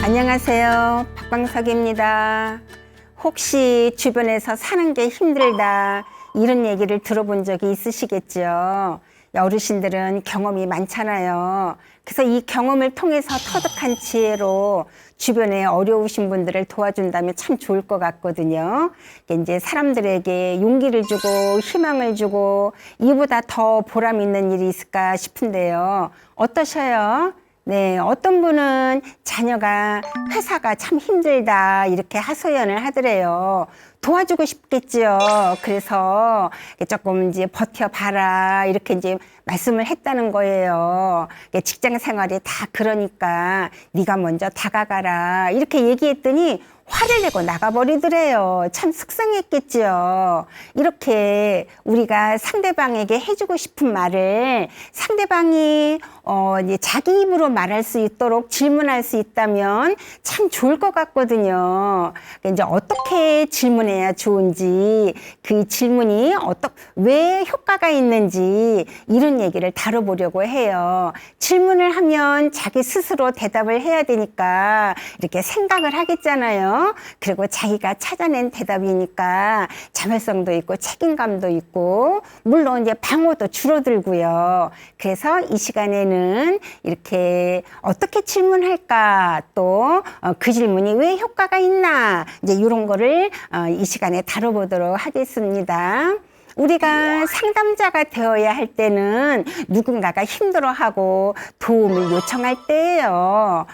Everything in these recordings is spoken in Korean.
안녕하세요. 박광석입니다. 혹시 주변에서 사는 게 힘들다 이런 얘기를 들어본 적이 있으시겠죠? 어르신들은 경험이 많잖아요. 그래서 이 경험을 통해서 터득한 지혜로 주변에 어려우신 분들을 도와준다면 참 좋을 것 같거든요. 이제 사람들에게 용기를 주고 희망을 주고 이보다 더 보람 있는 일이 있을까 싶은데요. 어떠셔요? 네, 어떤 분은 자녀가 회사가 참 힘들다 이렇게 하소연을 하더래요. 도와주고 싶겠지요. 그래서 조금 이제 버텨봐라 이렇게 이제 말씀을 했다는 거예요. 직장 생활이 다 그러니까 네가 먼저 다가가라 이렇게 얘기했더니 화를 내고 나가버리더래요. 참 속상했겠지요. 이렇게 우리가 상대방에게 해주고 싶은 말을 상대방이 이제 자기 입으로 말할 수 있도록 질문할 수 있다면 참 좋을 것 같거든요. 이제 어떻게 질문해야 좋은지, 그 질문이 왜 효과가 있는지 이런 얘기를 다뤄보려고 해요. 질문을 하면 자기 스스로 대답을 해야 되니까 이렇게 생각을 하겠잖아요. 그리고 자기가 찾아낸 대답이니까 자발성도 있고 책임감도 있고 물론 이제 방어도 줄어들고요. 그래서 이 시간에는 이렇게 어떻게 질문할까 또 그 질문이 왜 효과가 있나 이제 이런 거를 이 시간에 다뤄보도록 하겠습니다. 우리가 상담자가 되어야 할 때는 누군가가 힘들어하고 도움을 요청할 때예요.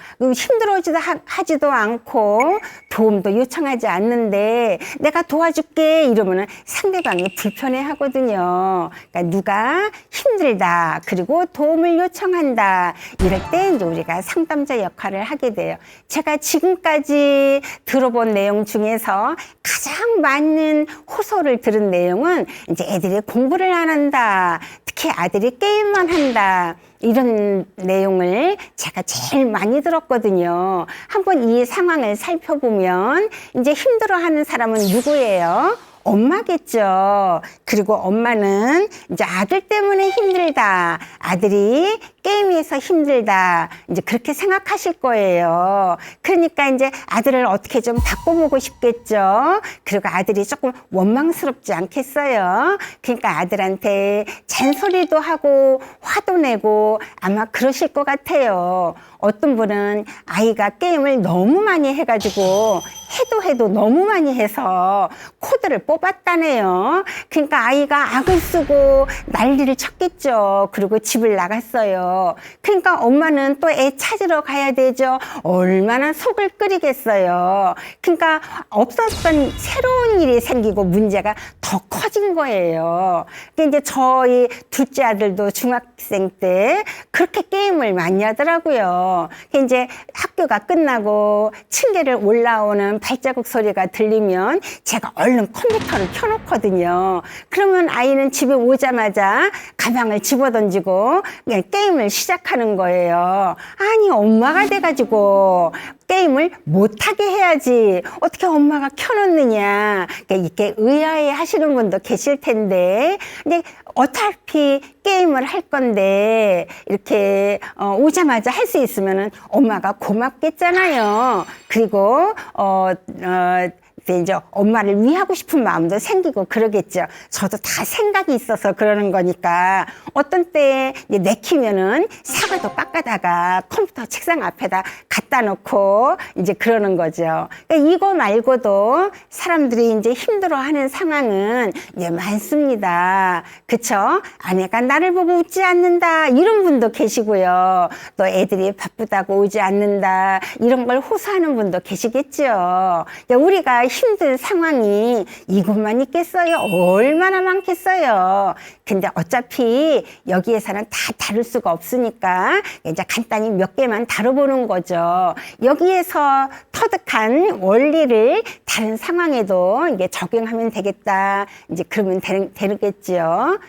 하지도 않고 도움도 요청하지 않는데 내가 도와줄게 이러면은 상대방이 불편해 하거든요. 그러니까 누가 힘들다 그리고 도움을 요청한다 이럴 때 이제 우리가 상담자 역할을 하게 돼요. 제가 지금까지 들어본 내용 중에서 가장 많은 호소를 들은 내용은 이제 애들이 공부를 안 한다. 특히 아들이 게임만 한다. 이런 내용을 제가 제일 많이 들었거든요. 한번 이 상황을 살펴보면 이제 힘들어하는 사람은 누구예요? 엄마겠죠. 그리고 엄마는 이제 아들 때문에 힘들다. 아들이 게임에서 힘들다. 이제 그렇게 생각하실 거예요. 그러니까 이제 아들을 어떻게 좀 바꿔보고 싶겠죠. 그리고 아들이 조금 원망스럽지 않겠어요. 그러니까 아들한테 잔소리도 하고 화도 내고 아마 그러실 것 같아요. 어떤 분은 아이가 게임을 너무 많이 해가지고 해도 너무 많이 해서 코드를 뽑았다네요. 그러니까 아이가 악을 쓰고 난리를 쳤겠죠. 그리고 집을 나갔어요. 그러니까 엄마는 또 애 찾으러 가야 되죠. 얼마나 속을 끓이겠어요. 그러니까 없었던 새로운 일이 생기고 문제가 더 커진 거예요. 그러니까 이제 저희 둘째 아들도 중학생 때 그렇게 게임을 많이 하더라고요. 이제 학교가 끝나고 층계를 올라오는 발자국 소리가 들리면 제가 얼른 컴퓨터를 켜놓거든요. 그러면 아이는 집에 오자마자 가방을 집어던지고 그냥 게임을 시작하는 거예요. 아니 엄마가 돼가지고 게임을 못하게 해야지 어떻게 엄마가 켜놓느냐 이렇게 의아해 하시는 분도 계실 텐데 근데 어차피 게임을 할 건데 이렇게 오자마자 할 수 있으면은 엄마가 고맙겠잖아요. 그리고 이제 엄마를 위하고 싶은 마음도 생기고 그러겠죠. 저도 다 생각이 있어서 그러는 거니까 어떤 때 내키면은 사과도 깎아다가 컴퓨터 책상 앞에다 갖다 놓고 이제 그러는 거죠. 그러니까 이거 말고도 사람들이 이제 힘들어하는 상황은 이제 많습니다. 그쵸? 아내가 나를 보고 웃지 않는다 이런 분도 계시고요. 또 애들이 바쁘다고 오지 않는다 이런 걸 호소하는 분도 계시겠죠. 우리가 힘든 상황이 이것만 있겠어요? 얼마나 많겠어요? 근데 어차피 여기에서는 다 다룰 수가 없으니까 이제 간단히 몇 개만 다뤄보는 거죠. 여기에서 터득한 원리를 다른 상황에도 이게 적용하면 되겠다. 이제 그러면 되겠죠.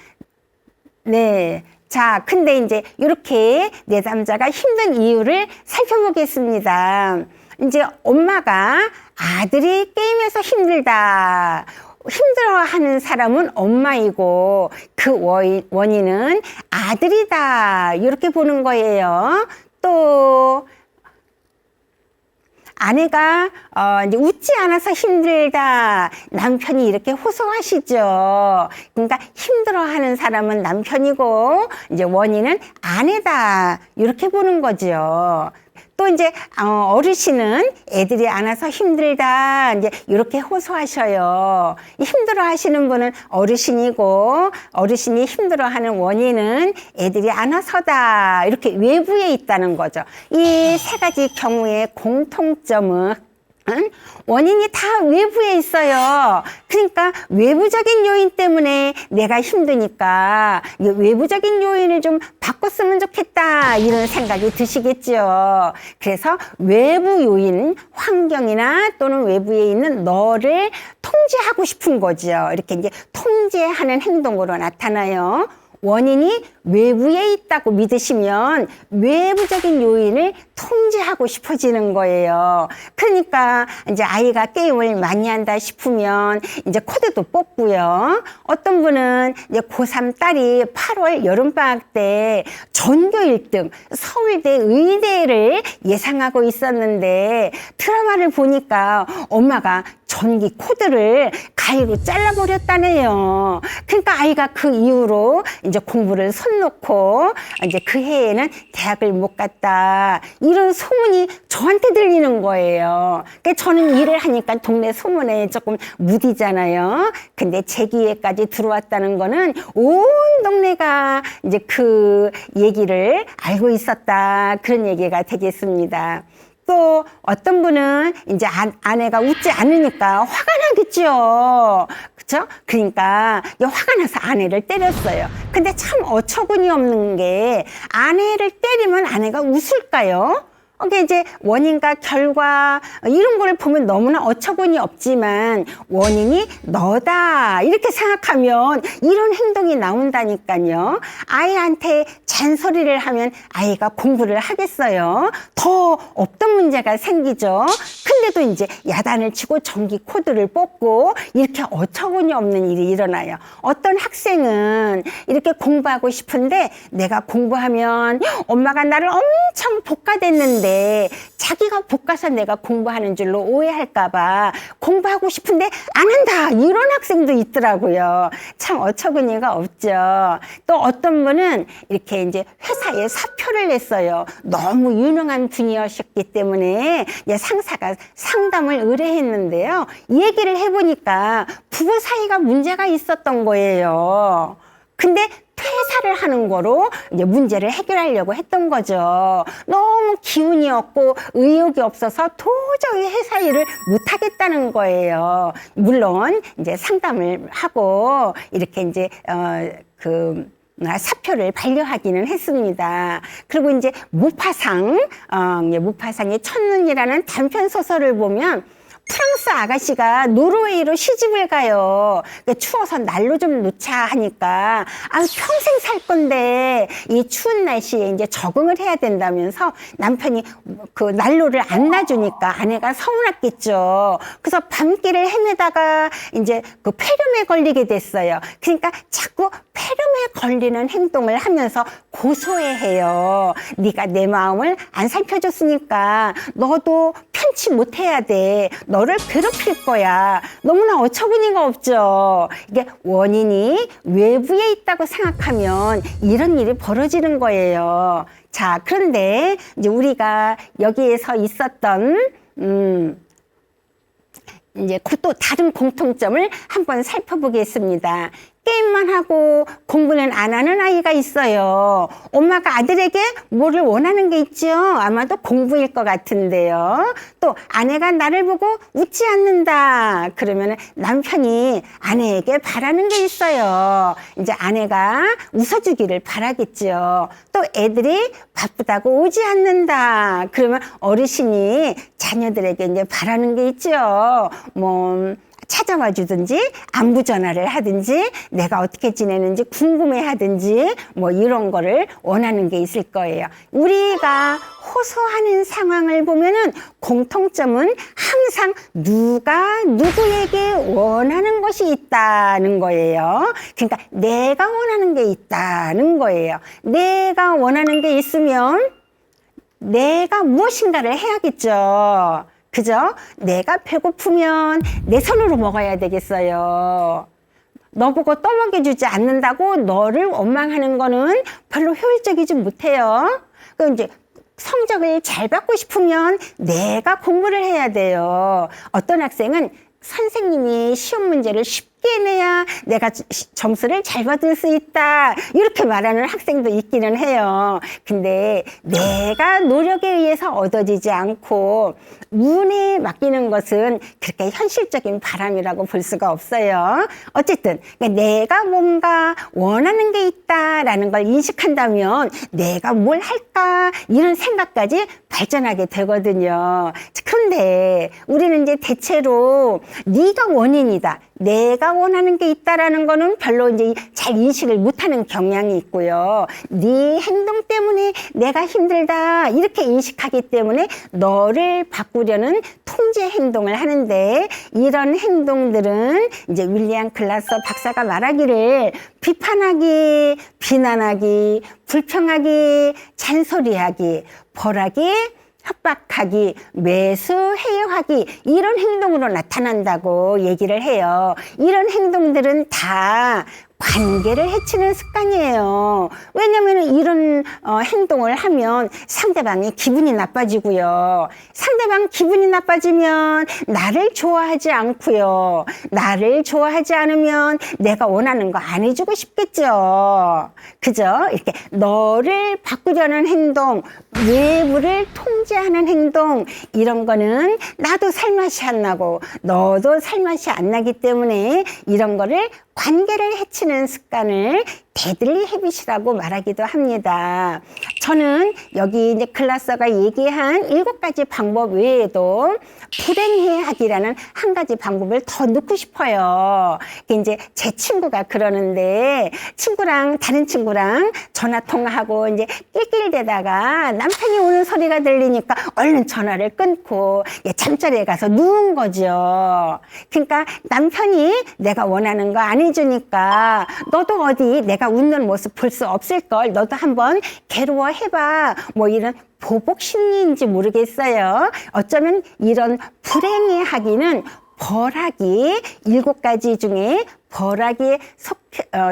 네. 자, 근데 이제 이렇게 내담자가 힘든 이유를 살펴보겠습니다. 이제 엄마가 아들이 게임에서 힘들어하는 사람은 엄마이고 그 원인은 아들이다 이렇게 보는 거예요. 또 아내가 이제 웃지 않아서 힘들다. 남편이 이렇게 호소하시죠. 그러니까 힘들어하는 사람은 남편이고 이제 원인은 아내다. 이렇게 보는 거죠. 또 이제 어르신은 애들이 안 와서 힘들다 이제 이렇게 호소하셔요. 힘들어 하시는 분은 어르신이고 어르신이 힘들어하는 원인은 애들이 안 와서다 이렇게 외부에 있다는 거죠. 이 세 가지 경우의 공통점은 원인이 다 외부에 있어요. 그러니까 외부적인 요인 때문에 내가 힘드니까 외부적인 요인을 좀 바꿨으면 좋겠다 이런 생각이 드시겠죠. 그래서 외부 요인, 환경이나 또는 외부에 있는 너를 통제하고 싶은 거죠. 이렇게 이제 통제하는 행동으로 나타나요. 원인이 외부에 있다고 믿으시면 외부적인 요인을 통제하고 싶어지는 거예요. 그러니까 이제 아이가 게임을 많이 한다 싶으면 이제 코드도 뽑고요. 어떤 분은 이제 고3 딸이 8월 여름방학 때 전교 1등 서울대 의대를 예상하고 있었는데 드라마를 보니까 엄마가 전기 코드를 가위로 잘라버렸다네요. 그러니까 아이가 그 이후로 이제 공부를 손 놓고 이제 그 해에는 대학을 못 갔다. 이런 소문이 저한테 들리는 거예요. 그러니까 저는 일을 하니까 동네 소문에 조금 무디잖아요. 근데 제 귀에까지 들어왔다는 거는 온 동네가 이제 그 얘기를 알고 있었다. 그런 얘기가 되겠습니다. 또 어떤 분은 이제 아내가 웃지 않으니까 화가 나겠죠. 그렇죠? 그러니까 화가 나서 아내를 때렸어요. 근데 참 어처구니 없는 게 아내를 때리면 아내가 웃을까요? 이게 이제 원인과 결과 이런 거를 보면 너무나 어처구니 없지만 원인이 너다 이렇게 생각하면 이런 행동이 나온다니까요. 아이한테 잔소리를 하면 아이가 공부를 하겠어요. 더 없던 문제가 생기죠. 근데도 이제 야단을 치고 전기 코드를 뽑고 이렇게 어처구니 없는 일이 일어나요. 어떤 학생은 이렇게 공부하고 싶은데 내가 공부하면 엄마가 나를 엄청 볶아댔는데 자기가 볶아서 내가 공부하는 줄로 오해할까봐 공부하고 싶은데 안 한다 이런 학생도 있더라고요. 참 어처구니가 없죠. 또 어떤 분은 이렇게 이제 회사에 사표를 냈어요. 너무 유능한 분이셨기 때문에 상사가 상담을 의뢰했는데요. 얘기를 해보니까 부부 사이가 문제가 있었던 거예요. 근데 퇴사를 하는 거로 이제 문제를 해결하려고 했던 거죠. 너무 기운이 없고 의욕이 없어서 도저히 회사 일을 못 하겠다는 거예요. 물론 이제 상담을 하고 이렇게 이제 사표를 반려하기는 했습니다. 그리고 이제 모파상의 첫눈이라는 단편 소설을 보면 프랑스 아가씨가 노르웨이로 시집을 가요. 그러니까 추워서 난로 좀 놓자 하니까 평생 살 건데 이 추운 날씨에 이제 적응을 해야 된다면서 남편이 그 난로를 안 놔주니까 아내가 서운했겠죠. 그래서 밤길을 헤매다가 이제 그 폐렴에 걸리게 됐어요. 그러니까 자꾸 폐렴에 걸리는 행동을 하면서 고소해해요. 네가 내 마음을 안 살펴줬으니까 너도 편치 못해야 돼. 너를 괴롭힐 거야. 너무나 어처구니가 없죠. 이게 원인이 외부에 있다고 생각하면 이런 일이 벌어지는 거예요. 자, 그런데 이제 우리가 여기에서 있었던 이제 또 다른 공통점을 한번 살펴보겠습니다. 게임만 하고 공부는 안 하는 아이가 있어요. 엄마가 아들에게 뭐를 원하는 게 있죠. 아마도 공부일 것 같은데요. 또 아내가 나를 보고 웃지 않는다. 그러면 남편이 아내에게 바라는 게 있어요. 이제 아내가 웃어주기를 바라겠죠. 또 애들이 바쁘다고 오지 않는다. 그러면 어르신이 자녀들에게 이제 바라는 게 있죠. 찾아와 주든지 안부 전화를 하든지 내가 어떻게 지내는지 궁금해 하든지 이런 거를 원하는 게 있을 거예요. 우리가 호소하는 상황을 보면은 공통점은 항상 누가 누구에게 원하는 것이 있다는 거예요. 그러니까 내가 원하는 게 있다는 거예요. 내가 원하는 게 있으면 내가 무엇인가를 해야겠죠. 그죠? 내가 배고프면 내 손으로 먹어야 되겠어요. 너보고 떠먹여주지 않는다고 너를 원망하는 거는 별로 효율적이지 못해요. 그 이제 성적을 잘 받고 싶으면 내가 공부를 해야 돼요. 어떤 학생은 선생님이 시험 문제를 쉽게 내야 내가 점수를 잘 받을 수 있다, 이렇게 말하는 학생도 있기는 해요. 근데 내가 노력에 의해서 얻어지지 않고 운에 맡기는 것은 그렇게 현실적인 바람이라고 볼 수가 없어요. 어쨌든 내가 뭔가 원하는 게 있다라는 걸 인식한다면 내가 뭘 할까, 이런 생각까지 발전하게 되거든요. 그런데 우리는 이제 대체로 네가 원인이다, 내가 원하는 게 있다라는 거는 별로 이제 잘 인식을 못하는 경향이 있고요. 네 행동 때문에 내가 힘들다, 이렇게 인식하기 때문에 너를 바꾸려는 통제 행동을 하는데, 이런 행동들은 이제 윌리엄 글라서 박사가 말하기를 비판하기, 비난하기, 불평하기, 잔소리하기, 벌하기, 협박하기, 매수해하기, 이런 행동으로 나타난다고 얘기를 해요. 이런 행동들은 다 관계를 해치는 습관이에요. 왜냐하면 이런 행동을 하면 상대방이 기분이 나빠지고요. 상대방 기분이 나빠지면 나를 좋아하지 않고요. 나를 좋아하지 않으면 내가 원하는 거 안 해주고 싶겠죠. 그죠? 이렇게 너를 바꾸려는 행동, 외부를 통제하는 행동, 이런 거는 나도 살맛이 안 나고 너도 살맛이 안 나기 때문에 이런 거를 관계를 해치는 습관을 데들리 헤빗이라고 말하기도 합니다. 저는 여기 이제 글라서가 얘기한 7가지 방법 외에도 불행해하기라는 한 가지 방법을 더 넣고 싶어요. 이제 제 친구가 그러는데, 다른 친구랑 전화 통화하고 이제 낄낄대다가 남편이 오는 소리가 들리니까 얼른 전화를 끊고 잠자리에 가서 누운 거죠. 그러니까 남편이 내가 원하는 거 안 해주니까 너도 어디 내가 웃는 모습 볼 수 없을걸, 너도 한번 괴로워해봐, 뭐 이런 보복 심리인지 모르겠어요. 어쩌면 이런 불행해하기는 벌하기, 7가지 중에 벌하기에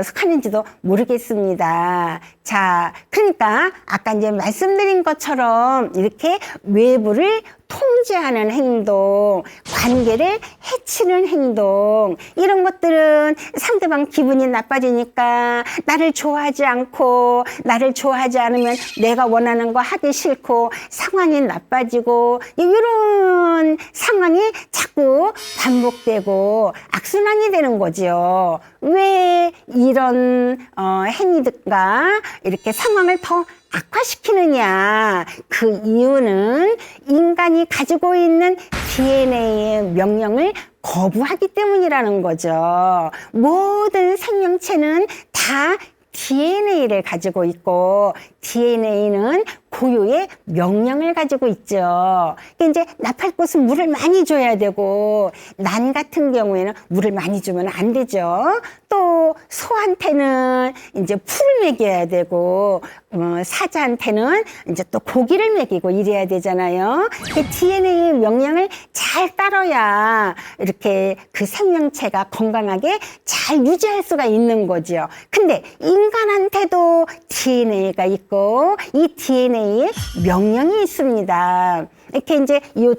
속하는지도 모르겠습니다. 자, 그러니까 아까 이제 말씀드린 것처럼 이렇게 외부를 통제하는 행동, 관계를 해치는 행동, 이런 것들은 상대방 기분이 나빠지니까 나를 좋아하지 않고, 나를 좋아하지 않으면 내가 원하는 거 하기 싫고 상황이 나빠지고, 이런 상황이 자꾸 반복되고 악순환이 되는 거죠. 왜 이런 행위들과 이렇게 상황을 더 악화시키느냐, 그 이유는 인간이 가지고 있는 DNA의 명령을 거부하기 때문이라는 거죠. 모든 생명체는 다 DNA를 가지고 있고, DNA는 고유의 명령을 가지고 있죠. 이제 나팔 꽃은 물을 많이 줘야 되고, 난 같은 경우에는 물을 많이 주면 안 되죠. 또 소한테는 이제 풀을 먹여야 되고, 사자한테는 이제 또 고기를 먹이고 이래야 되잖아요. 그 DNA의 명령을 잘 따라야 이렇게 그 생명체가 건강하게 잘 유지할 수가 있는 거죠. 근데 인간한테도 DNA가 있고, 이 DNA에 명령이 있습니다. 이렇게 이제 이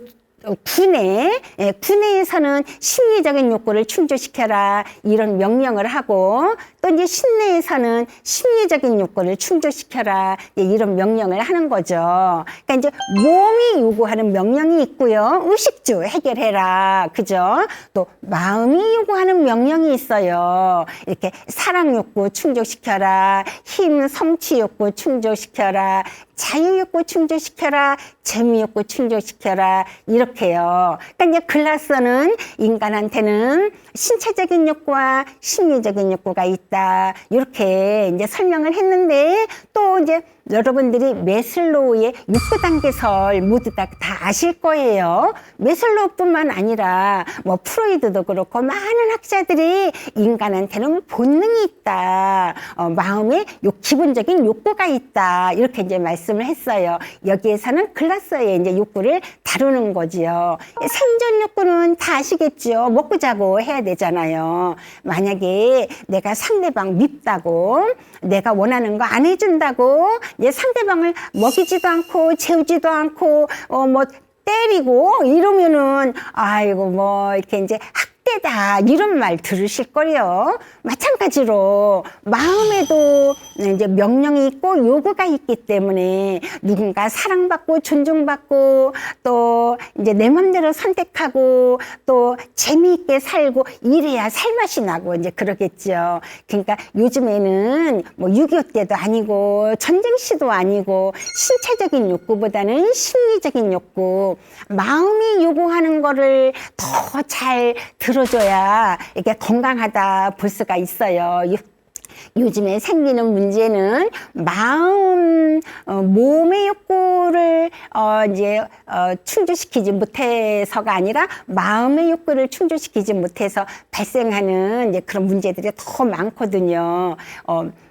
구내에서는 심리적인 욕구를 충족시켜라, 이런 명령을 하고, 또 이제 신내에서는 심리적인 욕구를 충족시켜라, 이런 명령을 하는 거죠. 그러니까 이제 몸이 요구하는 명령이 있고요. 의식주 해결해라, 그죠? 또 마음이 요구하는 명령이 있어요. 이렇게 사랑 욕구 충족시켜라, 힘 성취 욕구 충족시켜라, 자유욕구 충족시켜라, 재미욕구 충족시켜라, 이렇게요. 그러니까 이제 글라서는 인간한테는 신체적인 욕구와 심리적인 욕구가 있다, 이렇게 이제 설명을 했는데, 또 이제 여러분들이 매슬로우의 6단계설 모두 다 아실 거예요. 매슬로우뿐만 아니라 뭐 프로이드도 그렇고 많은 학자들이 인간한테는 본능이 있다, 마음에 기본적인 욕구가 있다, 이렇게 이제 말씀을 했어요. 여기에서는 글라서의 이제 욕구를 다 다루는 거지요. 생존 욕구는 다 아시겠죠. 먹고 자고 해야 되잖아요. 만약에 내가 상대방 밉다고, 내가 원하는 거 안 해준다고, 상대방을 먹이지도 않고 재우지도 않고 뭐 때리고 이러면은 아이고 뭐 이렇게 이제 학대다 이런 말 들으실 거예요. 마찬가지로 마음에도 이제 명령이 있고 요구가 있기 때문에 누군가 사랑받고 존중받고 또 이제 내 맘대로 선택하고 또 재미있게 살고 이래야 살맛이 나고 이제 그러겠죠. 그러니까 요즘에는 뭐 6.25 때도 아니고 전쟁 시도 아니고 신체적인 욕구보다는 심리적인 욕구, 마음이 요구하는 거를 더 잘 들어줘야 이게 건강하다 볼 수가 있어요. 요즘에 생기는 문제는 몸의 욕구를 충족시키지 못해서가 아니라 마음의 욕구를 충족시키지 못해서 발생하는 이제 그런 문제들이 더 많거든요.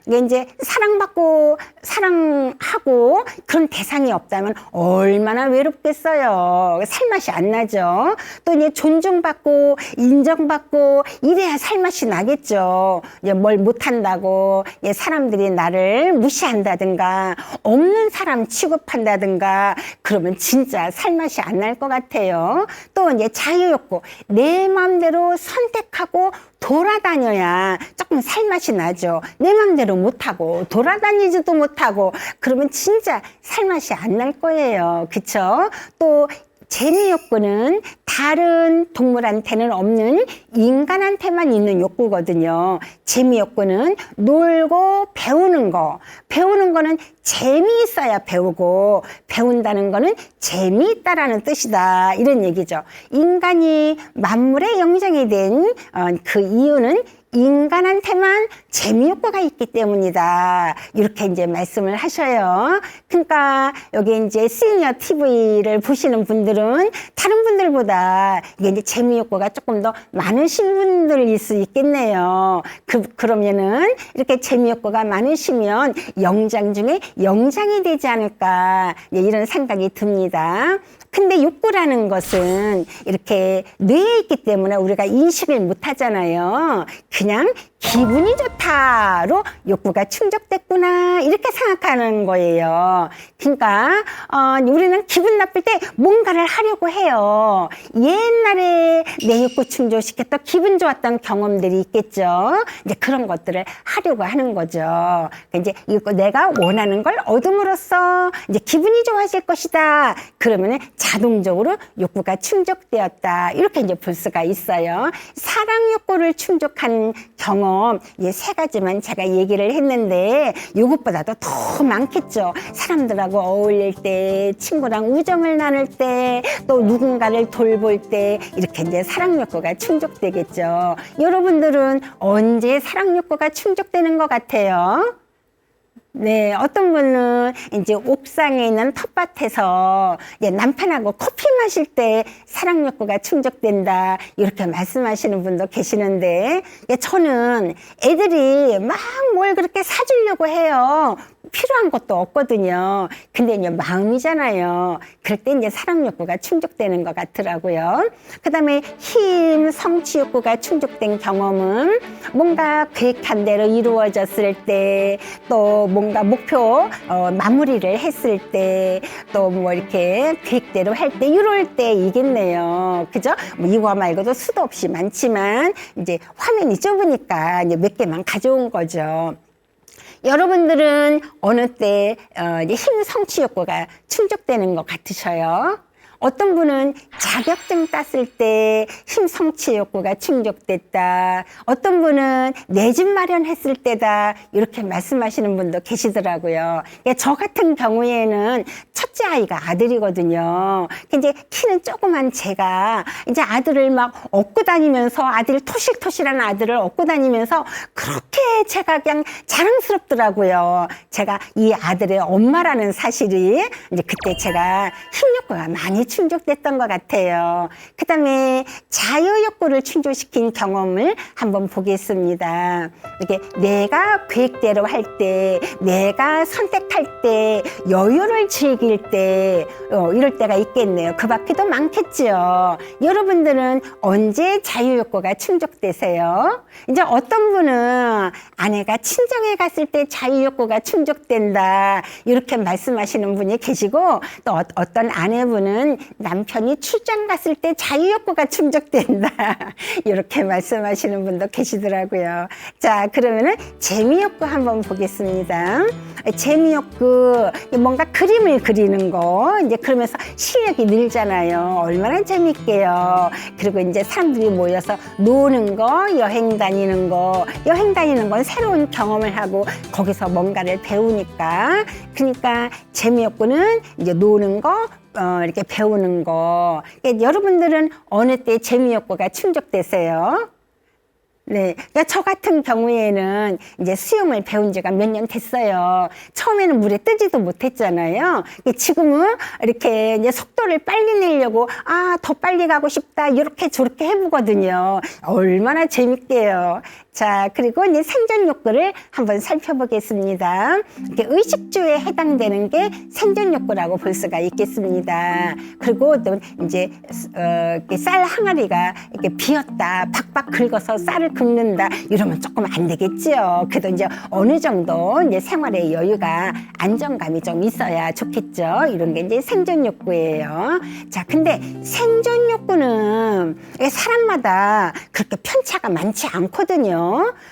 이게 이제 사랑받고 사랑하고 그런 대상이 없다면 얼마나 외롭겠어요. 살맛이 안 나죠. 또 이제 존중받고 인정받고 이래야 살맛이 나겠죠. 이제 뭘 못한다고 사람들이 나를 무시한다든가 없는 사람 취급한다든가 그러면 진짜 살맛이 안 날 것 같아요. 또 이제 자유욕구, 내 마음대로 선택하고 돌아다녀야 조금 살맛이 나죠. 내 맘대로 못하고 돌아다니지도 못하고 그러면 진짜 살맛이 안 날 거예요. 그쵸? 또 재미욕구는 다른 동물한테는 없는 인간한테만 있는 욕구거든요. 재미욕구는 놀고 배우는 거. 배우는 거는 재미있어야 배우고 배운다는 거는 재미있다라는 뜻이다. 이런 얘기죠. 인간이 만물의 영장이 된 그 이유는 인간한테만 재미욕구가 있기 때문이다. 이렇게 이제 말씀을 하셔요. 그러니까 여기 이제 시니어 TV를 보시는 분들은 다른 분들보다 이게 이제 재미욕구가 조금 더 많으신 분들일 수 있겠네요. 그러면은 이렇게 재미욕구가 많으시면 영장 중에 영장이 되지 않을까 이런 생각이 듭니다. 근데 욕구라는 것은 이렇게 뇌에 있기 때문에 우리가 인식을 못 하잖아요. 그냥 기분이 좋다로 욕구가 충족됐구나 이렇게 생각하는 거예요. 그러니까 우리는 기분 나쁠 때 뭔가를 하려고 해요. 옛날에 내 욕구 충족시켰던 기분 좋았던 경험들이 있겠죠. 이제 그런 것들을 하려고 하는 거죠. 이제 이거 내가 원하는 걸 얻음으로써 이제 기분이 좋아질 것이다. 그러면은 자동적으로 욕구가 충족되었다. 이렇게 이제 볼 수가 있어요. 사랑 욕구를 충족한 경험 세 가지만 제가 얘기를 했는데 이것보다도 더 많겠죠. 사람들하고 어울릴 때, 친구랑 우정을 나눌 때, 또 누군가를 돌볼 때 이렇게 이제 사랑 욕구가 충족되겠죠. 여러분들은 언제 사랑 욕구가 충족되는 것 같아요? 네, 어떤 분은 이제 옥상에 있는 텃밭에서 남편하고 커피 마실 때 사랑 욕구가 충족된다 이렇게 말씀하시는 분도 계시는데 저는 애들이 막 뭘 그렇게 사주려고 해요. 필요한 것도 없거든요. 근데 이제 마음이잖아요. 그럴 때 이제 사랑 욕구가 충족되는 것 같더라고요. 그 다음에 힘, 성취 욕구가 충족된 경험은 뭔가 계획한 대로 이루어졌을 때, 또 뭔가 목표 마무리를 했을 때, 또 뭐 이렇게 계획대로 할 때, 이럴 때이겠네요. 그죠? 뭐 이거 말고도 수도 없이 많지만 이제 화면이 좁으니까 이제 몇 개만 가져온 거죠. 여러분들은 어느 때 힘 성취 욕구가 충족되는 것 같으셔요? 어떤 분은 자격증 땄을 때 힘 성취 욕구가 충족됐다. 어떤 분은 내 집 마련했을 때다. 이렇게 말씀하시는 분도 계시더라고요. 저 같은 경우에는 첫째 아이가 아들이거든요. 이제 키는 조그만 제가 이제 아들을 막 업고 다니면서 아들 토실토실한 아들을 업고 다니면서 그렇게 제가 그냥 자랑스럽더라고요. 제가 이 아들의 엄마라는 사실이 이제 그때 제가 힘 욕구가 많이 충족됐던 것 같아요. 그 다음에 자유욕구를 충족시킨 경험을 한번 보겠습니다. 이렇게 내가 계획대로 할 때, 내가 선택할 때, 여유를 즐길 때, 이럴 때가 있겠네요. 그 밖에도 많겠죠. 여러분들은 언제 자유욕구가 충족되세요? 이제 어떤 분은 아내가 친정에 갔을 때 자유욕구가 충족된다, 이렇게 말씀하시는 분이 계시고, 또 어떤 아내분은 남편이 출장 갔을 때 자유욕구가 충족된다, 이렇게 말씀하시는 분도 계시더라고요. 자, 그러면은 재미욕구 한번 보겠습니다. 재미욕구, 뭔가 그림을 그리는 거, 이제 그러면서 실력이 늘잖아요. 얼마나 재밌게요. 그리고 이제 사람들이 모여서 노는 거, 여행 다니는 거, 여행 다니는 건 새로운 경험을 하고 거기서 뭔가를 배우니까. 그러니까 재미욕구는 이제 노는 거, 이렇게 배우는 거. 그러니까 여러분들은 어느 때 재미욕구가 충족되세요? 네. 그러니까 저 같은 경우에는 이제 수영을 배운 지가 몇 년 됐어요. 처음에는 물에 뜨지도 못했잖아요. 지금은 이렇게 이제 속도를 빨리 내려고, 더 빨리 가고 싶다, 이렇게 저렇게 해보거든요. 얼마나 재밌게요. 자, 그리고 이제 생존 욕구를 한번 살펴보겠습니다. 이렇게 의식주에 해당되는 게 생존 욕구라고 볼 수가 있겠습니다. 그리고 또 이제 이렇게 쌀 항아리가 이렇게 비었다, 박박 긁어서 쌀을 긁는다, 이러면 조금 안 되겠지요. 그래도 이제 어느 정도 이제 생활의 여유가, 안정감이 좀 있어야 좋겠죠. 이런 게 이제 생존 욕구예요. 자, 근데 생존 욕구는 사람마다 그렇게 편차가 많지 않거든요.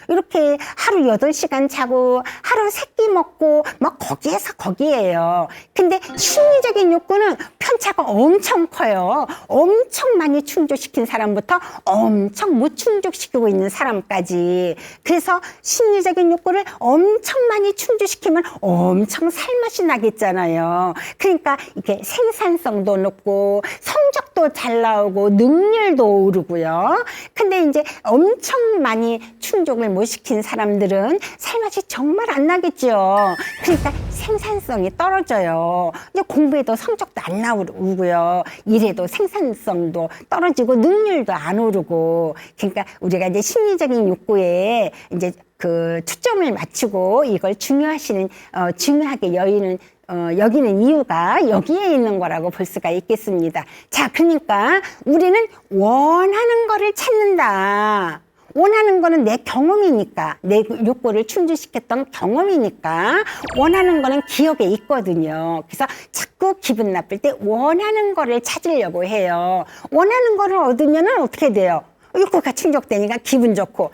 이렇게 하루 8시간 자고 하루 3끼 먹고 막 거기에서 거기에요. 근데 심리적인 욕구는 편차가 엄청 커요. 엄청 많이 충족시킨 사람부터 엄청 못 충족시키고 있는 사람까지. 그래서 심리적인 욕구를 엄청 많이 충족시키면 엄청 살맛이 나겠잖아요. 그러니까 이게 생산성도 높고 성적도 잘 나오고 능률도 오르고요. 근데 이제 엄청 많이 충족을 못 시킨 사람들은 살맛이 정말 안 나겠죠. 그러니까 생산성이 떨어져요. 이제 공부에도 성적도 안 나오고요. 일에도 생산성도 떨어지고 능률도 안 오르고. 그러니까 우리가 이제 심리적인 욕구에 이제 그 초점을 맞추고 이걸 중요하게 여기는 이유가 여기에 있는 거라고 볼 수가 있겠습니다. 자, 그러니까 우리는 원하는 거를 찾는다. 원하는 거는 내 경험이니까, 내 욕구를 충족시켰던 경험이니까 원하는 거는 기억에 있거든요. 그래서 자꾸 기분 나쁠 때 원하는 거를 찾으려고 해요. 원하는 거를 얻으면 어떻게 돼요? 욕구가 충족되니까 기분 좋고,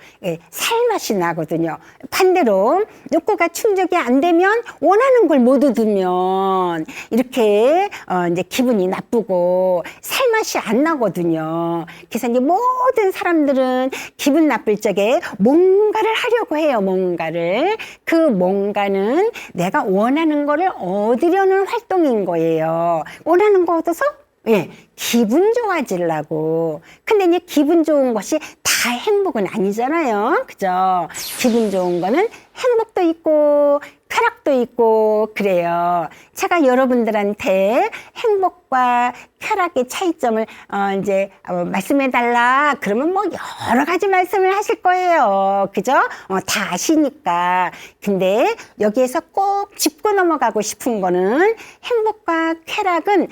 살맛이 나거든요. 반대로 욕구가 충족이 안 되면 원하는 걸 못 얻으면 이렇게 이제 기분이 나쁘고 살맛이 안 나거든요. 그래서 이제 모든 사람들은 기분 나쁠 적에 뭔가를 하려고 해요. 뭔가를. 그 뭔가는 내가 원하는 거를 얻으려는 활동인 거예요. 원하는 거 얻어서 기분 좋아지려고. 근데 이제 기분 좋은 것이 다 행복은 아니잖아요. 그죠? 기분 좋은 거는 행복도 있고, 쾌락도 있고, 그래요. 제가 여러분들한테 행복과 쾌락의 차이점을, 말씀해달라. 그러면 뭐 여러 가지 말씀을 하실 거예요. 그죠? 다 아시니까. 근데 여기에서 꼭 짚고 넘어가고 싶은 거는 행복과 쾌락은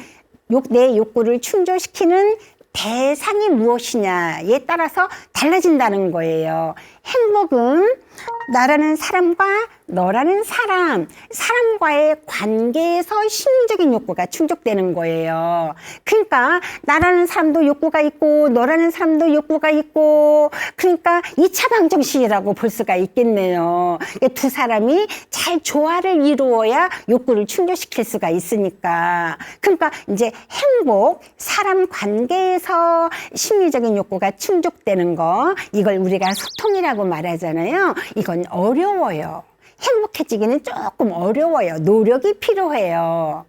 내 욕구를 충족시키는 대상이 무엇이냐에 따라서 달라진다는 거예요. 행복은 나라는 사람과 너라는 사람과의 관계에서 심리적인 욕구가 충족되는 거예요. 그러니까 나라는 사람도 욕구가 있고 너라는 사람도 욕구가 있고, 그러니까 2차 방정식이라고 볼 수가 있겠네요. 두 사람이 잘 조화를 이루어야 욕구를 충족시킬 수가 있으니까. 그러니까 이제 행복, 사람 관계에서 심리적인 욕구가 충족되는 거, 이걸 우리가 소통이라고 말하잖아요. 이건 어려워요. 행복해지기는 조금 어려워요. 노력이 필요해요.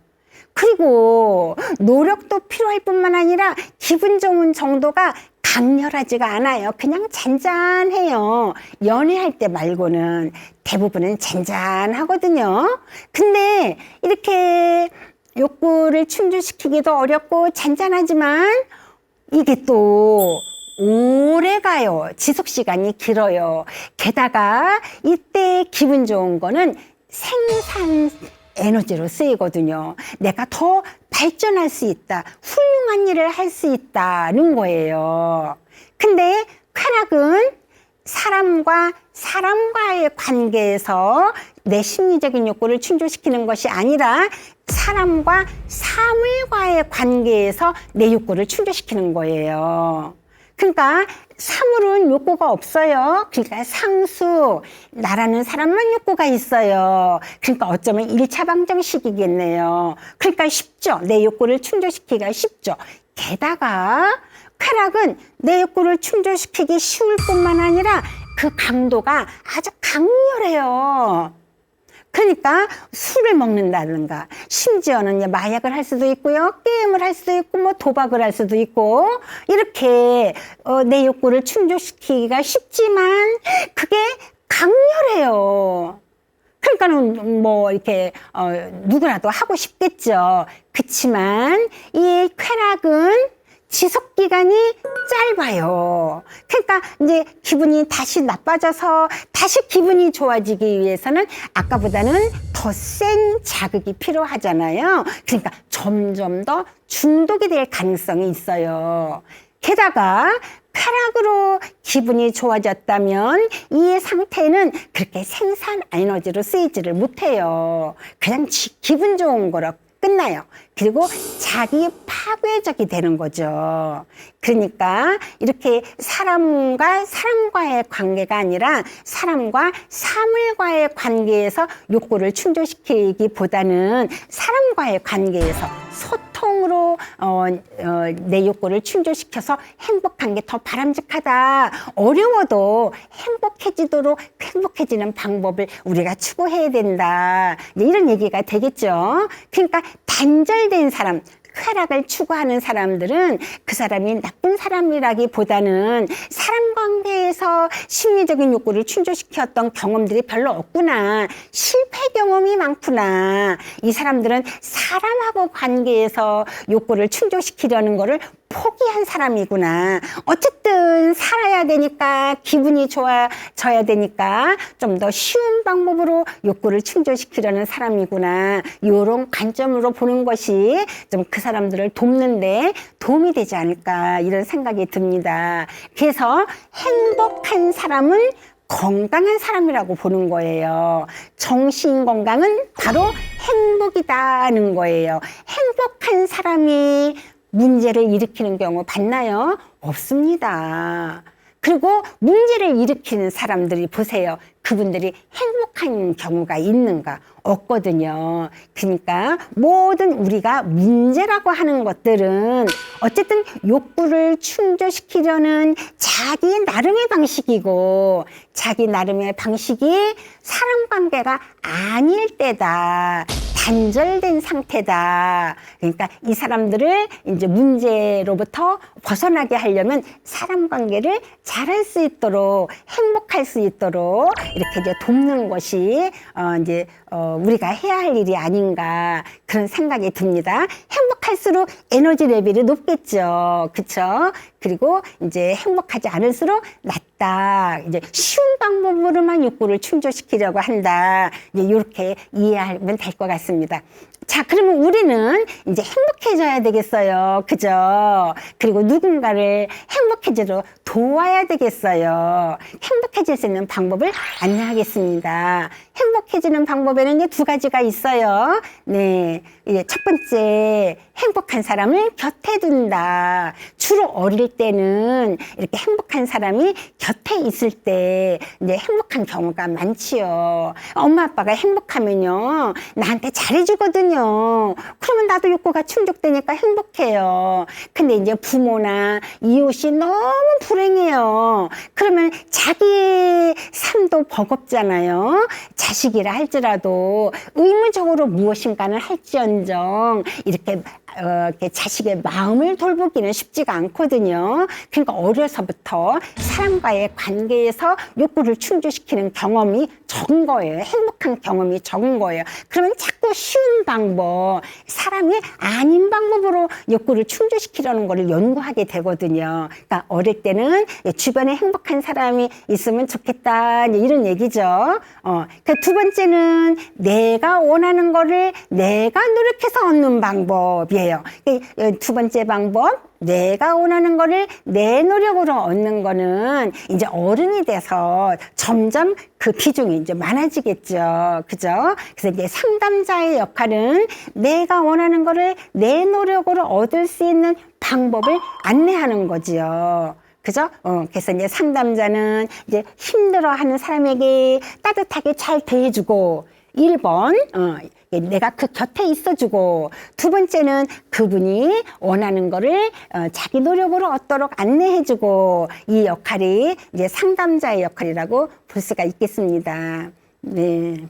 그리고 노력도 필요할 뿐만 아니라 기분 좋은 정도가 강렬하지가 않아요. 그냥 잔잔해요. 연애할 때 말고는 대부분은 잔잔하거든요. 근데 이렇게 욕구를 충족시키기도 어렵고 잔잔하지만 이게 또 오래 가요. 지속 시간이 길어요. 게다가 이때 기분 좋은 거는 생산 에너지로 쓰이거든요. 내가 더 발전할 수 있다. 훌륭한 일을 할 수 있다는 거예요. 근데 쾌락은 사람과의 관계에서 내 심리적인 욕구를 충족시키는 것이 아니라 사람과 사물과의 관계에서 내 욕구를 충족시키는 거예요. 그러니까 사물은 욕구가 없어요. 그러니까 상수, 나라는 사람만 욕구가 있어요. 그러니까 어쩌면 1차 방정식이겠네요. 그러니까 쉽죠. 내 욕구를 충족시키기가 쉽죠. 게다가 쾌락은 내 욕구를 충족시키기 쉬울 뿐만 아니라 그 강도가 아주 강렬해요. 그러니까 술을 먹는다든가 심지어는 마약을 할 수도 있고요. 게임을 할 수도 있고 뭐 도박을 할 수도 있고 이렇게 내 욕구를 충족시키기가 쉽지만 그게 강렬해요. 그러니까는 뭐 이렇게 누구라도 하고 싶겠죠. 그치만 이 쾌락은 지속 기간이 짧아요. 그러니까 이제 기분이 다시 나빠져서 다시 기분이 좋아지기 위해서는 아까보다는 더 센 자극이 필요하잖아요. 그러니까 점점 더 중독이 될 가능성이 있어요. 게다가 쾌락으로 기분이 좋아졌다면 이 상태는 그렇게 생산 에너지로 쓰이지를 못해요. 그냥 기분 좋은 거로 끝나요. 그리고 자기 파괴적이 되는 거죠. 그러니까 이렇게 사람과의 관계가 아니라 사람과 사물과의 관계에서 욕구를 충족시키기보다는 사람과의 관계에서 소통으로 내 욕구를 충족시켜서 행복한 게 더 바람직하다. 어려워도 행복해지는 방법을 우리가 추구해야 된다. 이런 얘기가 되겠죠. 그러니까 단절된 사람, 쾌락을 추구하는 사람들은 그 사람이 나쁜 사람이라기보다는 사람 관계에서 심리적인 욕구를 충족시켰던 경험들이 별로 없구나. 실패 경험이 많구나. 이 사람들은 사람하고 관계에서 욕구를 충족시키려는 거를 포기한 사람이구나. 어쨌든 살아야 되니까 기분이 좋아져야 되니까 좀 더 쉬운 방법으로 욕구를 충족시키려는 사람이구나. 이런 관점으로 보는 것이 좀 그 사람들을 돕는데 도움이 되지 않을까 이런 생각이 듭니다. 그래서 행복한 사람은 건강한 사람이라고 보는 거예요. 정신 건강은 바로 행복이다는 거예요. 행복한 사람이 문제를 일으키는 경우 봤나요? 없습니다. 그리고 문제를 일으키는 사람들이 보세요. 그분들이 행복한 경우가 있는가? 없거든요. 그러니까 모든 우리가 문제라고 하는 것들은 어쨌든 욕구를 충족시키려는 자기 나름의 방식이고 자기 나름의 방식이 사람 관계가 아닐 때다. 단절된 상태다. 그러니까 이 사람들을 이제 문제로부터 벗어나게 하려면 사람 관계를 잘할 수 있도록 행복할 수 있도록 이렇게 이제 돕는 것이 우리가 해야 할 일이 아닌가 그런 생각이 듭니다. 행복할수록 에너지 레벨이 높겠죠. 그렇죠? 그리고 이제 행복하지 않을수록 낮다. 이제 쉬운 방법으로만 욕구를 충족시키려고 한다. 이제 이렇게 이해하면 될 것 같습니다. 자, 그러면 우리는 이제 행복해져야 되겠어요. 그죠? 그리고 누군가를 행복해지도록 도와야 되겠어요. 행복해질 수 있는 방법을 안내하겠습니다. 행복해지는 방법에는 이제 2가지가 있어요. 네. 이제 첫 번째, 행복한 사람을 곁에 둔다. 주로 어릴 때는 이렇게 행복한 사람이 곁에 있을 때 이제 행복한 경우가 많지요. 엄마 아빠가 행복하면요. 나한테 잘해주거든요. 그러면 나도 욕구가 충족되니까 행복해요. 근데 이제 부모나 이웃이 너무 불행해요. 그러면 자기 삶도 버겁잖아요. 자식이라 할지라도 의무적으로 무엇인가는 할지언정 이렇게 이렇게 자식의 마음을 돌보기는 쉽지가 않거든요. 그러니까 어려서부터 사람과의 관계에서 욕구를 충족시키는 경험이 적은 거예요. 행복한 경험이 적은 거예요. 그러면 자꾸 쉬운 방법, 사람이 아닌 방법으로 욕구를 충족시키려는 거를 연구하게 되거든요. 그러니까 어릴 때는 주변에 행복한 사람이 있으면 좋겠다, 이런 얘기죠. 그 두 번째는 내가 원하는 거를 내가 노력해서 얻는 방법이에요. 두 번째 방법, 내가 원하는 거를 내 노력으로 얻는 거는 이제 어른이 돼서 점점 그 비중이 이제 많아지겠죠. 그죠? 그래서 이제 상담자의 역할은 내가 원하는 거를 내 노력으로 얻을 수 있는 방법을 안내하는 거지요. 그죠? 그래서 이제 상담자는 이제 힘들어하는 사람에게 따뜻하게 잘 대해주고, 1번, 내가 그 곁에 있어주고, 두 번째는 그분이 원하는 거를 자기 노력으로 얻도록 안내해주고, 이 역할이 이제 상담자의 역할이라고 볼 수가 있겠습니다. 네.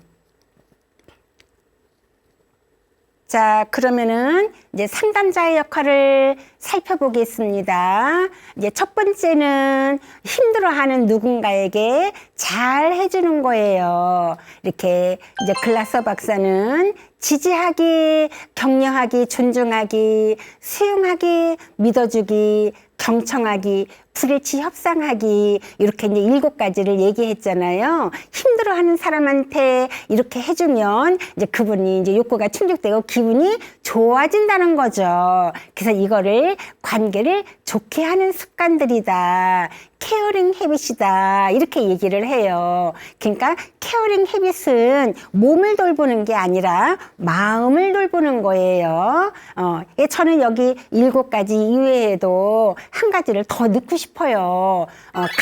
자, 그러면은 이제 상담자의 역할을 살펴보겠습니다. 이제 첫 번째는 힘들어하는 누군가에게 잘 해주는 거예요. 이렇게 이제 글라서 박사는 지지하기, 격려하기, 존중하기, 수용하기, 믿어주기, 경청하기, 불일치 협상하기, 이렇게 이제 7가지를 얘기했잖아요. 힘들어하는 사람한테 이렇게 해주면 이제 그분이 이제 욕구가 충족되고 기분이 좋아진다는 거죠. 그래서 이거를 관계를 좋게 하는 습관들이다. 케어링 헤빗이다. 이렇게 얘기를 해요. 그러니까 케어링 헤빗은 몸을 돌보는 게 아니라 마음을 돌보는 거예요. 저는 여기 7가지 이외에도 한 가지를 더 넣고 싶어요.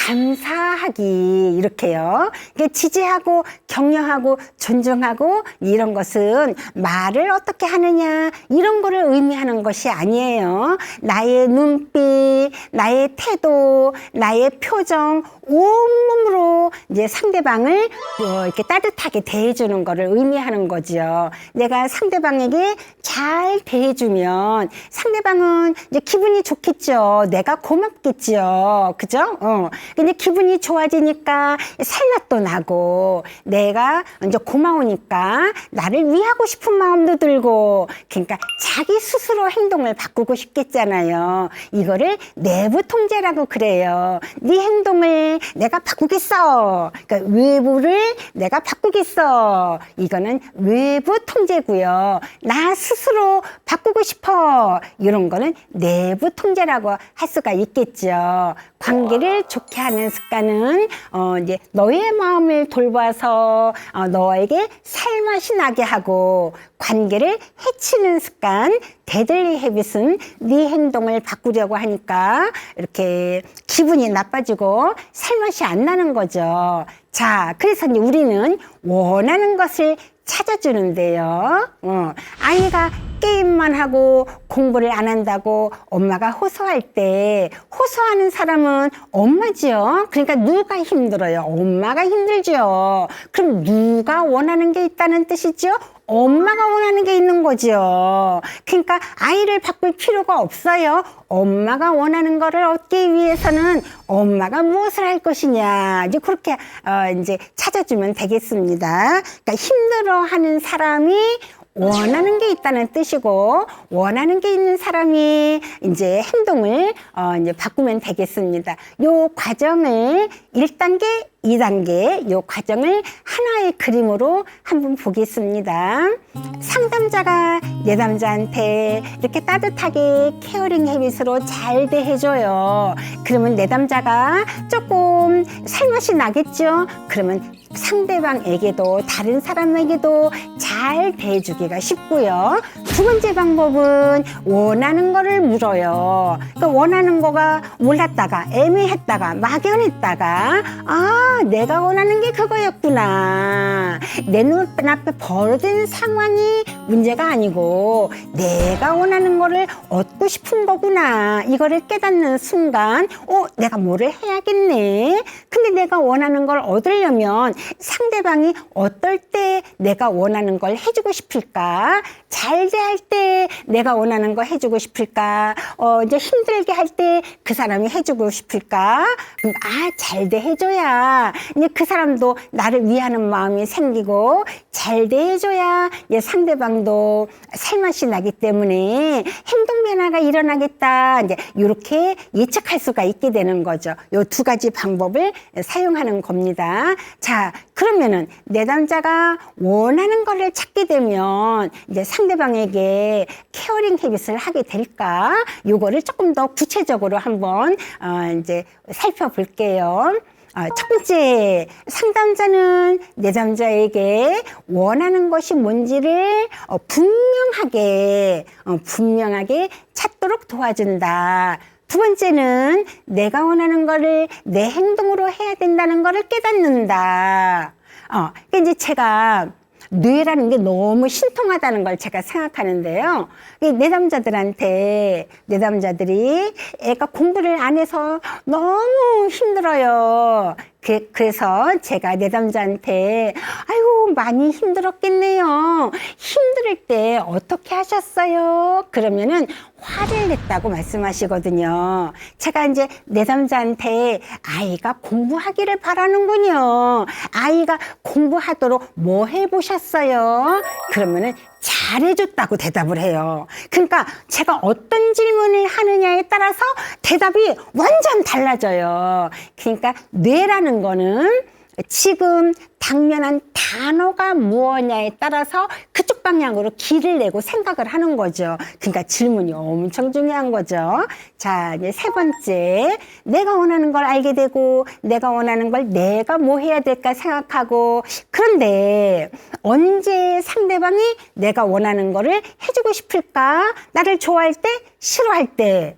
감사하기, 이렇게요. 지지하고 격려하고 존중하고 이런 것은 말을 어떻게 하느냐 이런 거를 의미하는 것이 아니에요. 나의 눈빛, 나의 태도, 나의 표정, 온몸으로 이제 상대방을 이렇게 따뜻하게 대해주는 거를 의미하는 거죠. 내가 상대방에게 잘 대해주면 상대방은 이제 기분이 좋겠죠. 내가 고맙겠죠. 그죠? 근데 기분이 좋아지니까 살맛도 나고, 내가 이제 고마우니까 나를 위하고 싶은 마음도 들고, 그러니까 자기 스스로 행동을 바꾸고 싶겠잖아요. 이거를 내부 통제라고 그래요. 네 행동을 내가 바꾸겠어. 그러니까 외부를 내가 바꾸겠어. 이거는 외부 통제고요. 나 스스로 바꾸고 싶어. 이런 거는 내부 통제라고 할 수가 있겠죠. 관계를 좋게 하는 습관은 이제 너의 마음을 돌봐서 너에게 살맛이 나게 하고, 관계를 해치는 습관, 데들리 헤빗은 네 행동을 바꾸려고 하니까 이렇게 기분이 나빠지고 살맛이 안 나는 거죠. 자, 그래서 이제 우리는 원하는 것을 찾아주는데요. 아이가 게임만 하고 공부를 안 한다고 엄마가 호소할 때, 호소하는 사람은 엄마지요. 그러니까 누가 힘들어요? 엄마가 힘들죠. 그럼 누가 원하는 게 있다는 뜻이죠? 엄마가 원하는 게 있는 거죠. 그러니까 아이를 바꿀 필요가 없어요. 엄마가 원하는 거를 얻기 위해서는 엄마가 무엇을 할 것이냐, 이제 그렇게 이제 찾아주면 되겠습니다. 그러니까 힘들어하는 사람이 원하는 게 있다는 뜻이고, 원하는 게 있는 사람이 이제 행동을 이제 바꾸면 되겠습니다. 요 과정을 1단계, 2단계 요 과정을 하나의 그림으로 한번 보겠습니다. 상담자가 내담자한테 이렇게 따뜻하게 케어링 헤빗으로 잘 대해줘요. 그러면 내담자가 조금 살맛이 나겠죠? 그러면 상대방에게도, 다른 사람에게도 잘 대해주기가 쉽고요. 두 번째 방법은 원하는 거를 물어요. 그러니까 원하는 거가 몰랐다가, 애매했다가, 막연했다가, 내가 원하는 게 그거였구나. 내 눈앞에 벌어진 상황이 문제가 아니고 내가 원하는 거를 얻고 싶은 거구나. 이거를 깨닫는 순간 내가 뭐를 해야겠네. 근데 내가 원하는 걸 얻으려면 상대방이 어떨 때 내가 원하는 걸 해주고 싶을까? 잘 대할 때 내가 원하는 거 해주고 싶을까? 이제 힘들게 할 때 그 사람이 해주고 싶을까? 잘 대해줘야 이제 그 사람도 나를 위하는 마음이 생기고, 잘 대해줘야 이제 상대방도 살맛이 나기 때문에 행동 변화가 일어나겠다. 이제 이렇게 예측할 수가 있게 되는 거죠. 요 두 가지 방법을 사용하는 겁니다. 자, 그러면은 내담자가 원하는 거를 찾게 되면 이제 상대방에게 케어링 헤빗을 하게 될까? 요거를 조금 더 구체적으로 한번 이제 살펴볼게요. 첫 번째, 상담자는 내담자에게 원하는 것이 뭔지를 분명하게 찾도록 도와준다. 두 번째는 내가 원하는 거를 내 행동으로 해야 된다는 거를 깨닫는다. 그러니까 이제 제가 뇌라는 게 너무 신통하다는 걸 제가 생각하는데요. 내담자들이 애가 공부를 안 해서 너무 힘들어요. 그래서 제가 내담자한테 아이고 많이 힘들었겠네요. 힘들 때 어떻게 하셨어요? 그러면은 화를 냈다고 말씀하시거든요. 제가 이제 내담자한테 아이가 공부하기를 바라는군요. 아이가 공부하도록 뭐 해보셨어요? 그러면은 잘해줬다고 대답을 해요. 그러니까 제가 어떤 질문을 하느냐에 따라서 대답이 완전 달라져요. 그러니까 뇌라는 거는 지금 당면한 단어가 무엇냐에 따라서 그쪽 방향으로 길을 내고 생각을 하는 거죠. 그러니까 질문이 엄청 중요한 거죠. 자, 이제 세 번째, 내가 원하는 걸 알게 되고 내가 원하는 걸 내가 뭐 해야 될까 생각하고, 그런데 언제 상대방이 내가 원하는 거를 해주고 싶을까? 나를 좋아할 때, 싫어할 때.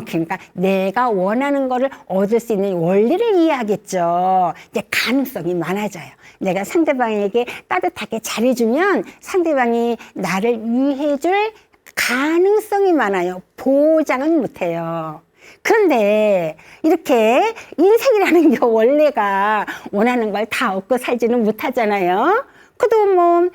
그러니까 내가 원하는 거를 얻을 수 있는 원리를 이해하겠죠. 이제 가능성이 많아져요. 내가 상대방에게 따뜻하게 잘해주면 상대방이 나를 위해줄 가능성이 많아요. 보장은 못해요. 그런데 이렇게 인생이라는 게 원래가 원하는 걸 다 얻고 살지는 못하잖아요. 그래도 뭐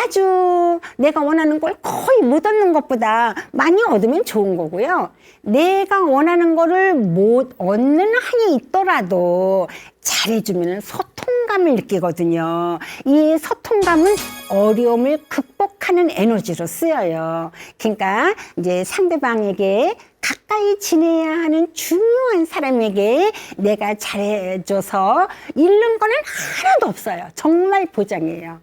아주 내가 원하는 걸 거의 못 얻는 것보다 많이 얻으면 좋은 거고요. 내가 원하는 거를 못 얻는 한이 있더라도 잘해주면 소통감을 느끼거든요. 이 소통감은 어려움을 극복하는 에너지로 쓰여요. 그러니까 이제 상대방에게 가까이 지내야 하는 중요한 사람에게 내가 잘해줘서 잃는 거는 하나도 없어요. 정말 보장이에요.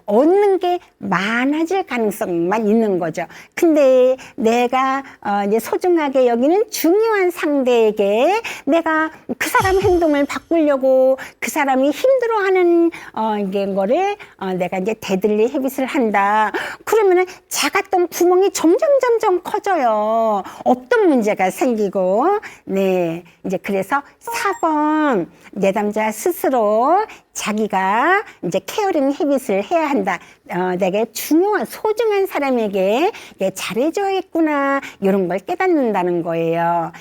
얻는 게 많아질 가능성만 있는 거죠. 근데 내가 이제 소중하게 여기는 중요한 상대에게 내가 그 사람 행동을 바꾸려고 그 사람이 힘들어하는 거를 내가 이제 데들리 헤빗을 한다. 그러면은 작았던 구멍이 점점 커져요. 없던 문제가 생기고, 네, 이제 그래서 4번 내담자 스스로 자기가 이제 케어링 헤빗을 해야 한다. 내게 중요한 소중한 사람에게 잘해줘야겠구나, 이런 걸 깨닫는다는 거예요.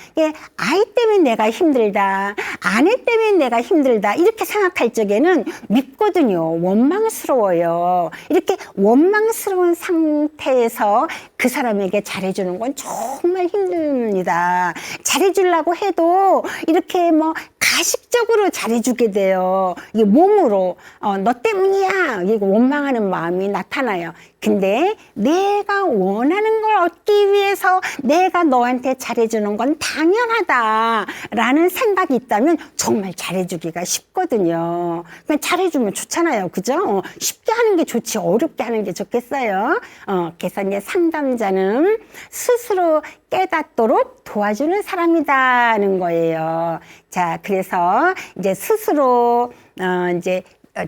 아이 때문에 내가 힘들다, 아내 때문에 내가 힘들다, 이렇게 생각할 적에는 밉거든요. 원망스러워요. 이렇게 원망스러운 상태에서 그 사람에게 잘해주는 건 정말 힘듭니다. 잘해주려고 해도 이렇게 뭐 가식적으로 잘해주게 돼요. 이게 몸으로 너 때문이야, 이거 원망하는 마음이 나타나요. 근데 내가 원하는 걸 얻기 위해서 내가 너한테 잘해주는 건 당연하다라는 생각이 있다면 정말 잘해주기가 쉽거든요. 그냥 잘해주면 좋잖아요. 그죠? 쉽게 하는 게 좋지 어렵게 하는 게 좋겠어요. 그래서 이제 상담자는 스스로 깨닫도록 도와주는 사람이다는 거예요. 자, 그래서 이제 스스로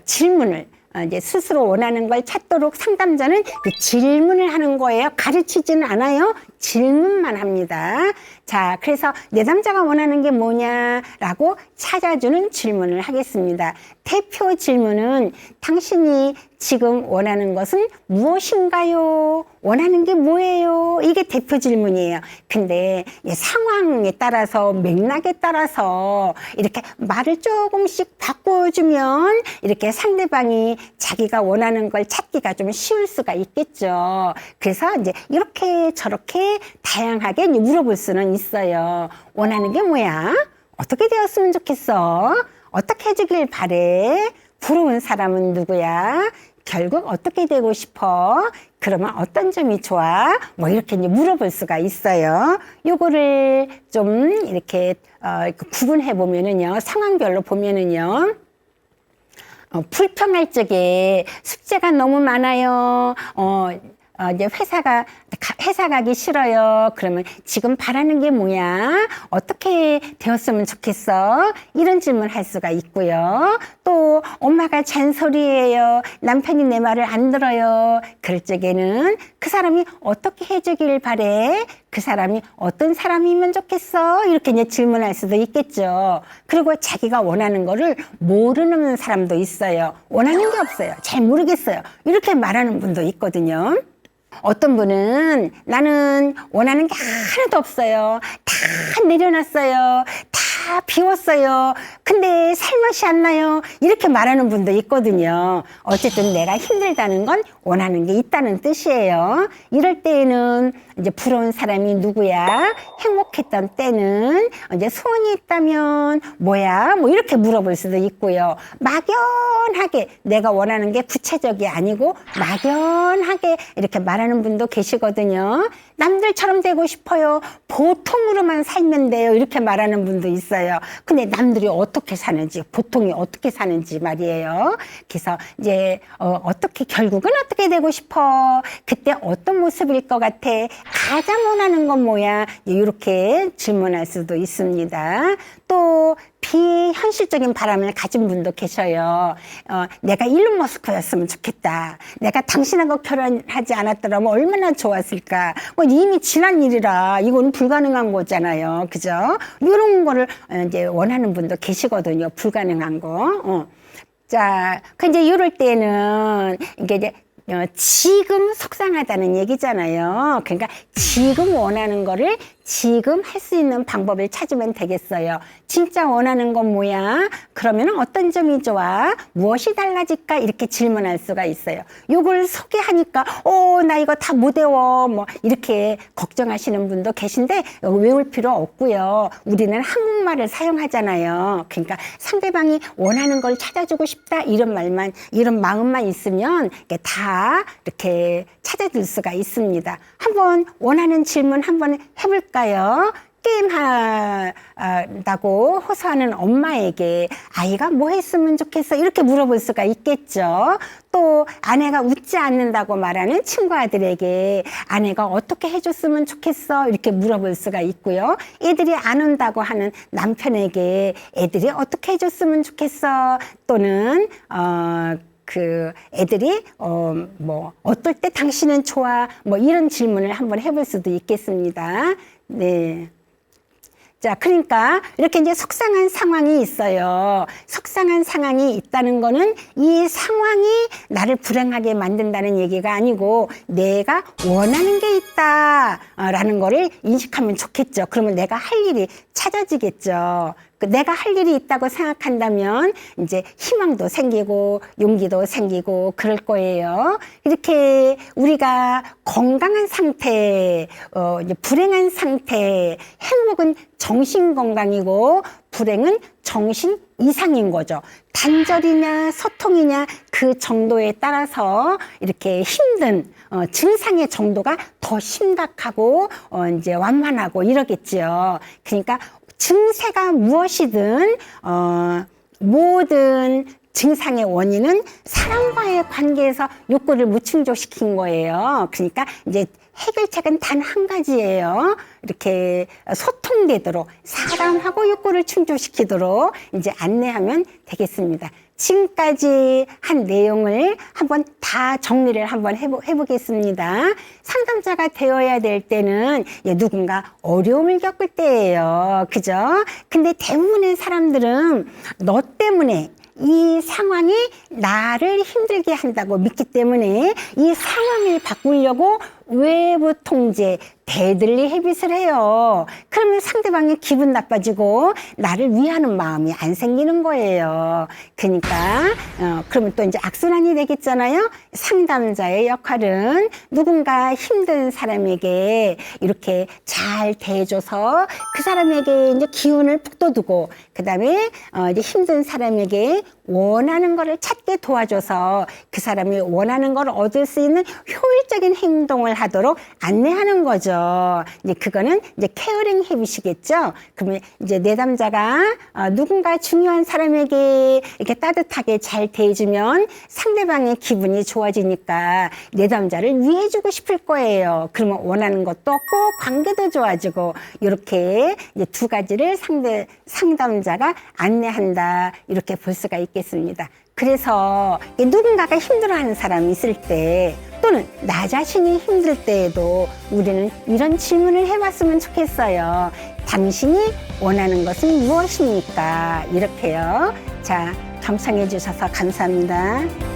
질문을 이제 스스로 원하는 걸 찾도록 상담자는 질문을 하는 거예요. 가르치지는 않아요. 질문만 합니다. 자, 그래서 내담자가 원하는 게 뭐냐라고 찾아주는 질문을 하겠습니다. 대표 질문은 당신이 지금 원하는 것은 무엇인가요? 원하는 게 뭐예요? 이게 대표 질문이에요. 근데 이 상황에 따라서 맥락에 따라서 이렇게 말을 조금씩 바꿔주면 이렇게 상대방이 자기가 원하는 걸 찾기가 좀 쉬울 수가 있겠죠. 그래서 이제 이렇게 저렇게 다양하게 물어볼 수는 있어요. 원하는 게 뭐야? 어떻게 되었으면 좋겠어? 어떻게 해주길 바래? 부러운 사람은 누구야? 결국 어떻게 되고 싶어? 그러면 어떤 점이 좋아? 뭐 이렇게 이제 물어볼 수가 있어요. 요거를 좀 이렇게 구분해 보면은요, 상황별로 보면은요, 불평할 적에 숙제가 너무 많아요. 이제 회사 가기 싫어요. 그러면 지금 바라는 게 뭐야? 어떻게 되었으면 좋겠어? 이런 질문 할 수가 있고요. 또 엄마가 잔소리해요. 남편이 내 말을 안 들어요. 그럴 적에는 그 사람이 어떻게 해주길 바래? 그 사람이 어떤 사람이면 좋겠어? 이렇게 이제 질문할 수도 있겠죠. 그리고 자기가 원하는 거를 모르는 사람도 있어요. 원하는 게 없어요. 잘 모르겠어요. 이렇게 말하는 분도 있거든요. 어떤 분은 나는 원하는 게 하나도 없어요. 다 내려놨어요. 다 비웠어요. 근데 살맛이 안 나요. 이렇게 말하는 분도 있거든요. 어쨌든 내가 힘들다는 건 원하는 게 있다는 뜻이에요. 이럴 때에는 이제 부러운 사람이 누구야? 행복했던 때는 이제 소원이 있다면 뭐야? 뭐 이렇게 물어볼 수도 있고요. 막연하게 내가 원하는 게 구체적이 아니고 막연하게 이렇게 말하는 분도 계시거든요. 남들처럼 되고 싶어요. 보통으로만 살면 돼요. 이렇게 말하는 분도 있어요. 근데 남들이 어떻게 사는지, 보통이 어떻게 사는지 말이에요. 그래서 이제 어떻게 결국은 어떻게 되고 싶어? 그때 어떤 모습일 것 같아? 가장 원하는 건 뭐야? 이렇게 질문할 수도 있습니다. 또 비현실적인 바람을 가진 분도 계셔요. 내가 일론 머스크였으면 좋겠다. 내가 당신하고 결혼하지 않았더라면 얼마나 좋았을까. 이미 지난 일이라 이건 불가능한 거잖아요. 그죠? 이런 거를 이제 원하는 분도 계시거든요. 불가능한 거. 자, 이제 이럴 때는 이게 이제 지금 속상하다는 얘기잖아요. 그러니까 지금 원하는 거를 지금 할 수 있는 방법을 찾으면 되겠어요. 진짜 원하는 건 뭐야? 그러면 어떤 점이 좋아? 무엇이 달라질까? 이렇게 질문할 수가 있어요. 요걸 소개하니까 나 이거 다 못 외워. 뭐 이렇게 걱정하시는 분도 계신데 외울 필요 없고요. 우리는 한국말을 사용하잖아요. 그러니까 상대방이 원하는 걸 찾아주고 싶다 이런 말만, 이런 마음만 있으면 다 이렇게 찾아줄 수가 있습니다. 한번 원하는 질문 한번 해볼까요? 게임한다고 호소하는 엄마에게 아이가 뭐 했으면 좋겠어? 이렇게 물어볼 수가 있겠죠. 또 아내가 웃지 않는다고 말하는 친구 아들에게 아내가 어떻게 해줬으면 좋겠어? 이렇게 물어볼 수가 있고요. 애들이 안 온다고 하는 남편에게 애들이 어떻게 해줬으면 좋겠어? 또는 애들이 뭐 어떨 때 당신은 좋아? 뭐 이런 질문을 한번 해볼 수도 있겠습니다. 네. 자, 그러니까 이렇게 이제 속상한 상황이 있어요. 속상한 상황이 있다는 거는 이 상황이 나를 불행하게 만든다는 얘기가 아니고 내가 원하는 게 있다라는 거를 인식하면 좋겠죠. 그러면 내가 할 일이 찾아지겠죠. 내가 할 일이 있다고 생각한다면 이제 희망도 생기고 용기도 생기고 그럴 거예요. 이렇게 우리가 건강한 상태, 이제 불행한 상태, 행복은 정신 건강이고 불행은 정신 이상인 거죠. 단절이냐 소통이냐 그 정도에 따라서 이렇게 힘든 증상의 정도가 더 심각하고 이제 완만하고 이러겠죠. 그러니까 증세가 무엇이든 모든 증상의 원인은 사람과의 관계에서 욕구를 무충족시킨 거예요. 그러니까 이제 해결책은 단 한 가지예요. 이렇게 소통되도록 사람하고 욕구를 충족시키도록 이제 안내하면 되겠습니다. 지금까지 한 내용을 한번 다 정리를 한번 해보겠습니다. 상담자가 되어야 될 때는 누군가 어려움을 겪을 때예요. 그죠? 근데 대부분의 사람들은 너 때문에 이 상황이 나를 힘들게 한다고 믿기 때문에 이 상황을 바꾸려고 외부 통제, 대들리 헤빗을 해요. 그러면 상대방이 기분 나빠지고 나를 위하는 마음이 안 생기는 거예요. 그러니까 그러면 또 이제 악순환이 되겠잖아요. 상담자의 역할은 누군가 힘든 사람에게 이렇게 잘 대해줘서 그 사람에게 이제 기운을 북돋우고, 그다음에 이제 힘든 사람에게 원하는 거를 찾게 도와줘서 그 사람이 원하는 걸 얻을 수 있는 효율적인 행동을 하도록 안내하는 거죠. 이제 그거는 이제 케어링 헤빗이겠죠. 그러면 이제 내담자가 누군가 중요한 사람에게 이렇게 따뜻하게 잘 대해주면 상대방의 기분이 좋아지니까 내담자를 위해주고 싶을 거예요. 그러면 원하는 것도 없고 관계도 좋아지고, 이렇게 이제 두 가지를 상담자가 안내한다, 이렇게 볼 수가 있겠습니다. 그래서 누군가가 힘들어하는 사람이 있을 때, 또는 나 자신이 힘들 때에도 우리는 이런 질문을 해봤으면 좋겠어요. 당신이 원하는 것은 무엇입니까? 이렇게요. 자, 경청해 주셔서 감사합니다.